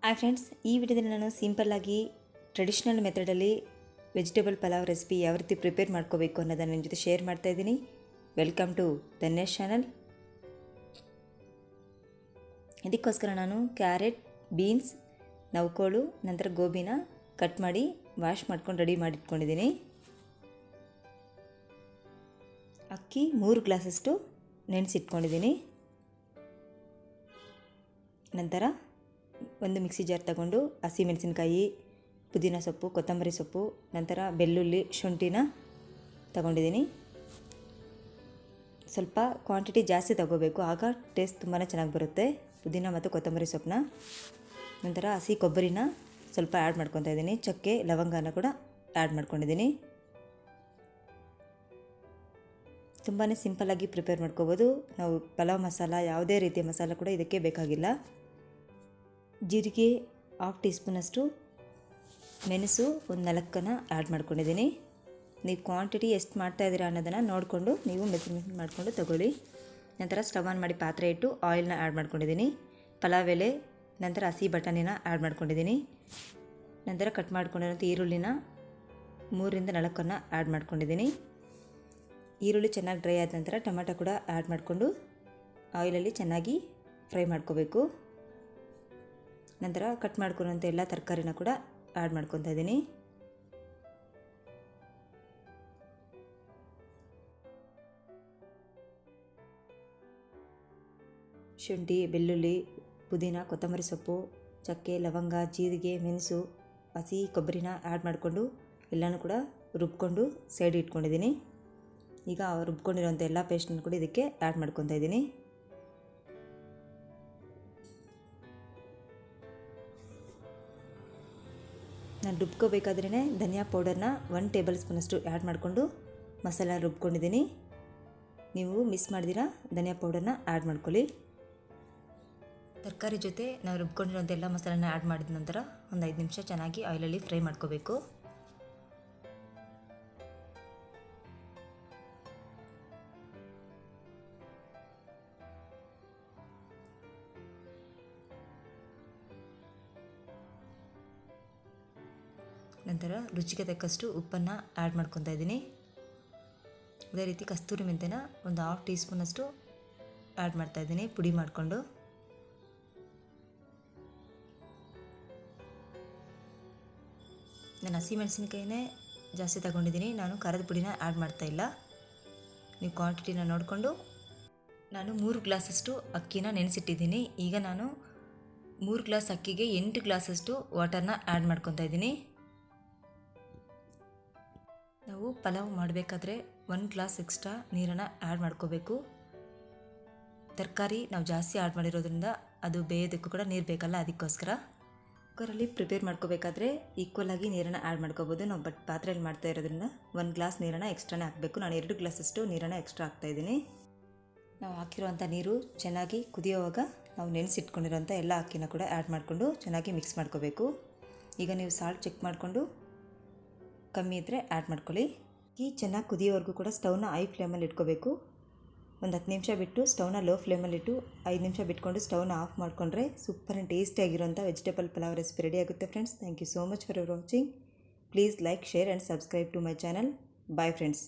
Hi friends, ಈ ವಿಡಿಯೋದಲ್ಲಿ ನಾನು ಸಿಂಪಲ್ಲಾಗಿ ಟ್ರೆಡಿಷ್ನಲ್ ಮೆಥಡಲ್ಲಿ ವೆಜಿಟೇಬಲ್ ಪಲಾವ್ ರೆಸಿಪಿ ಯಾವ ರೀತಿ ಪ್ರಿಪೇರ್ ಮಾಡ್ಕೋಬೇಕು ಅನ್ನೋದನ್ನು ನಿಮ್ಮ ಜೊತೆ ಶೇರ್ ಮಾಡ್ತಾ ಇದ್ದೀನಿ. Welcome to Dhanyesh channel. ಇದಕ್ಕೋಸ್ಕರ ನಾನು ಕ್ಯಾರೆಟ್, ಬೀನ್ಸ್, ನವಕೋಳು, ನಂತರ ಗೋಬಿನ ಕಟ್ ಮಾಡಿ ವಾಶ್ ಮಾಡ್ಕೊಂಡು ರೆಡಿ ಮಾಡಿಟ್ಕೊಂಡಿದ್ದೀನಿ. ಅಕ್ಕಿ 3 ಗ್ಲಾಸಷ್ಟು ನೆನೆಸಿಟ್ಕೊಂಡಿದ್ದೀನಿ. ನಂತರ ಒಂದು ಮಿಕ್ಸಿ ಜಾರ್ ತಗೊಂಡು ಹಸಿಮೆಣಸಿನಕಾಯಿ, ಪುದೀನ ಸೊಪ್ಪು, ಕೊತ್ತಂಬರಿ ಸೊಪ್ಪು, ನಂತರ ಬೆಳ್ಳುಳ್ಳಿ, ಶುಂಠಿನ ತಗೊಂಡಿದ್ದೀನಿ. ಸ್ವಲ್ಪ ಕ್ವಾಂಟಿಟಿ ಜಾಸ್ತಿ ತಗೋಬೇಕು, ಆಗ ಟೇಸ್ಟ್ ತುಂಬಾ ಚೆನ್ನಾಗಿ ಬರುತ್ತೆ. ಪುದೀನ ಮತ್ತು ಕೊತ್ತಂಬರಿ ಸೊಪ್ಪನ್ನ, ನಂತರ ಹಸಿ ಕೊಬ್ಬರಿನ ಸ್ವಲ್ಪ ಆ್ಯಡ್ ಮಾಡ್ಕೊತಾ ಇದ್ದೀನಿ. ಚಕ್ಕೆ, ಲವಂಗನ ಕೂಡ ಆ್ಯಡ್ ಮಾಡ್ಕೊಂಡಿದ್ದೀನಿ. ತುಂಬಾ ಸಿಂಪಲ್ಲಾಗಿ ಪ್ರಿಪೇರ್ ಮಾಡ್ಕೋಬೋದು. ನಾವು ಪಲಾವ್ ಮಸಾಲ, ಯಾವುದೇ ರೀತಿಯ ಮಸಾಲ ಕೂಡ ಇದಕ್ಕೆ ಬೇಕಾಗಿಲ್ಲ. ಜೀರಿಗೆ 1/2 ಟೀ ಸ್ಪೂನಷ್ಟು, ಮೆಣಸು ಒಂದು 4 ಆ್ಯಡ್ ಮಾಡ್ಕೊಂಡಿದ್ದೀನಿ. ನೀವು ಕ್ವಾಂಟಿಟಿ ಎಷ್ಟು ಮಾಡ್ತಾಯಿದ್ದೀರಾ ಅನ್ನೋದನ್ನು ನೋಡಿಕೊಂಡು ನೀವು ಮೆಜರ್ಮೆಂಟ್ ಮಾಡಿಕೊಂಡು ತಗೊಳ್ಳಿ. ನಂತರ ಸ್ಟವ್ ಆನ್ ಮಾಡಿ ಪಾತ್ರೆ ಇಟ್ಟು ಆಯಿಲ್ನ ಆ್ಯಡ್ ಮಾಡ್ಕೊಂಡಿದ್ದೀನಿ. ಪಲಾವ್ ಎಲೆ, ನಂತರ ಹಸಿ ಬಟಾಣಿನ ಆ್ಯಡ್ ಮಾಡ್ಕೊಂಡಿದ್ದೀನಿ. ನಂತರ ಕಟ್ ಮಾಡ್ಕೊಂಡಿರೋಂಥ ಈರುಳ್ಳಿನ 3ರಿಂದ 4 ಆ್ಯಡ್ ಮಾಡ್ಕೊಂಡಿದ್ದೀನಿ. ಈರುಳ್ಳಿ ಚೆನ್ನಾಗಿ ಡ್ರೈ ಆದ ನಂತರ ಟೊಮೆಟೊ ಕೂಡ ಆ್ಯಡ್ ಮಾಡಿಕೊಂಡು ಆಯಿಲಲ್ಲಿ ಚೆನ್ನಾಗಿ ಫ್ರೈ ಮಾಡ್ಕೋಬೇಕು. ನಂತರ ಕಟ್ ಮಾಡ್ಕೊಳ್ಳೋಂಥ ಎಲ್ಲ ತರಕಾರಿನ ಕೂಡ ಆ್ಯಡ್ ಮಾಡ್ಕೊತಾ ಇದ್ದೀನಿ. ಶುಂಠಿ, ಬೆಳ್ಳುಳ್ಳಿ, ಪುದೀನ, ಕೊತ್ತಂಬರಿ ಸೊಪ್ಪು, ಚಕ್ಕೆ, ಲವಂಗ, ಜೀರಿಗೆ, ಮೆಣಸು, ಹಸಿ ಕೊಬ್ಬರಿನ ಆ್ಯಡ್ ಮಾಡಿಕೊಂಡು ಎಲ್ಲನೂ ಕೂಡ ರುಬ್ಕೊಂಡು ಸೈಡ್ ಇಟ್ಕೊಂಡಿದ್ದೀನಿ. ಈಗ ರುಬ್ಕೊಂಡಿರೋಂಥ ಎಲ್ಲ ಪೇಸ್ಟನ್ನು ಕೂಡ ಇದಕ್ಕೆ ಆ್ಯಡ್ ಮಾಡ್ಕೊತಾ ಇದ್ದೀನಿ. ನಾನು ರುಬ್ಕೋಬೇಕಾದ್ರೇ ಧನಿಯಾ ಪೌಡರ್ನ 1 ಟೇಬಲ್ ಸ್ಪೂನಷ್ಟು ಆ್ಯಡ್ ಮಾಡಿಕೊಂಡು ಮಸಾಲ ರುಬ್ಕೊಂಡಿದ್ದೀನಿ. ನೀವು ಮಿಸ್ ಮಾಡಿದಿರ ಧನಿಯಾ ಪೌಡರ್ನ ಆ್ಯಡ್ ಮಾಡ್ಕೊಳ್ಳಿ. ತರಕಾರಿ ಜೊತೆ ನಾವು ರುಬ್ಕೊಂಡಿರೋಂಥ ಎಲ್ಲ ಮಸಾಲನ ಆ್ಯಡ್ ಮಾಡಿದ ನಂತರ ಒಂದು 5 ನಿಮಿಷ ಚೆನ್ನಾಗಿ ಆಯಿಲಲ್ಲಿ ಫ್ರೈ ಮಾಡ್ಕೋಬೇಕು. ನಂತರ ರುಚಿಗೆ ತಕ್ಕಷ್ಟು ಉಪ್ಪನ್ನು ಆ್ಯಡ್ ಮಾಡ್ಕೊತಾ ಇದ್ದೀನಿ. ಅದೇ ರೀತಿ ಕಸ್ತೂರಿ ಮೆಂತ್ಯನ ಒಂದು 1/2 ಟೀ ಸ್ಪೂನಷ್ಟು ಆ್ಯಡ್ ಮಾಡ್ತಾಯಿದ್ದೀನಿ, ಪುಡಿ ಮಾಡಿಕೊಂಡು. ನಾನು ಹಸಿಮೆಣಸಿನ್ಕಾಯಿನೇ ಜಾಸ್ತಿ ತಗೊಂಡಿದ್ದೀನಿ, ನಾನು ಖಾರದ ಪುಡಿನ ಆ್ಯಡ್ ಮಾಡ್ತಾಯಿಲ್ಲ. ನೀವು ಕ್ವಾಂಟಿಟಿನ ನೋಡಿಕೊಂಡು. ನಾನು 3 ಗ್ಲಾಸಷ್ಟು ಅಕ್ಕಿನ ನೆನೆಸಿಟ್ಟಿದ್ದೀನಿ. ಈಗ ನಾನು 3 ಗ್ಲಾಸ್ ಅಕ್ಕಿಗೆ 8 ಗ್ಲಾಸಷ್ಟು ವಾಟರ್ನ ಆ್ಯಡ್ ಮಾಡ್ಕೊತಾ ಇದ್ದೀನಿ. ನಾವು ಪಲಾವ್ ಮಾಡಬೇಕಾದ್ರೆ 1 ಗ್ಲಾಸ್ ಎಕ್ಸ್ಟ್ರಾ ನೀರನ್ನು ಆ್ಯಡ್ ಮಾಡ್ಕೋಬೇಕು. ತರಕಾರಿ ನಾವು ಜಾಸ್ತಿ ಆ್ಯಡ್ ಮಾಡಿರೋದ್ರಿಂದ ಅದು ಬೇಯೋದಕ್ಕೂ ಕೂಡ ನೀರು ಬೇಕಲ್ಲ, ಅದಕ್ಕೋಸ್ಕರ. ಕುಕ್ಕರಲ್ಲಿ ಪ್ರಿಪೇರ್ ಮಾಡ್ಕೋಬೇಕಾದ್ರೆ ಈಕ್ವಲಾಗಿ ನೀರನ್ನು ಆ್ಯಡ್ ಮಾಡ್ಕೋಬೋದು. ನಾವು ಪಾತ್ರೆಯಲ್ಲಿ ಮಾಡ್ತಾ ಇರೋದ್ರಿಂದ 1 ಗ್ಲಾಸ್ ನೀರನ್ನು ಎಕ್ಸ್ಟ್ರಾನೇ ಹಾಕಬೇಕು. ನಾನು 2 ಗ್ಲಾಸಷ್ಟು ನೀರನ್ನು ಎಕ್ಸ್ಟ್ರಾ ಹಾಕ್ತಾಯಿದ್ದೀನಿ. ನಾವು ಹಾಕಿರೋವಂಥ ನೀರು ಚೆನ್ನಾಗಿ ಕುದಿಯೋವಾಗ ನಾವು ನೆನೆಸಿಟ್ಕೊಂಡಿರೋಂಥ ಎಲ್ಲ ಅಕ್ಕಿನ ಕೂಡ ಆ್ಯಡ್ ಮಾಡಿಕೊಂಡು ಚೆನ್ನಾಗಿ ಮಿಕ್ಸ್ ಮಾಡ್ಕೋಬೇಕು. ಈಗ ನೀವು ಸಾಲ್ಟ್ ಚೆಕ್ ಮಾಡಿಕೊಂಡು ಕಮ್ಮಿ ಇದ್ದರೆ ಆ್ಯಡ್ ಮಾಡ್ಕೊಳ್ಳಿ. ಅಕ್ಕಿ ಚೆನ್ನಾಗಿ ಕುದಿಯೋವರೆಗೂ ಕೂಡ ಸ್ಟವ್ನ ಹೈ ಫ್ಲೇಮಲ್ಲಿ ಇಟ್ಕೋಬೇಕು. ಒಂದು 10 ನಿಮಿಷ ಬಿಟ್ಟು ಸ್ಟವ್ನ ಲೋ ಫ್ಲೇಮಲ್ಲಿಟ್ಟು 5 ನಿಮಿಷ ಬಿಟ್ಕೊಂಡು ಸ್ಟವ್ನ ಆಫ್ ಮಾಡಿಕೊಂಡ್ರೆ ಸೂಪರ್ ಆ್ಯಂಡ್ ಟೇಸ್ಟಿಯಾಗಿರೋಂಥ ವೆಜಿಟೇಬಲ್ ಪಲಾವ್ ರೆಸಿಪಿ ರೆಡಿ ಆಗುತ್ತೆ friends. Thank you so much for watching. Please like, share and subscribe to my channel. Bye friends.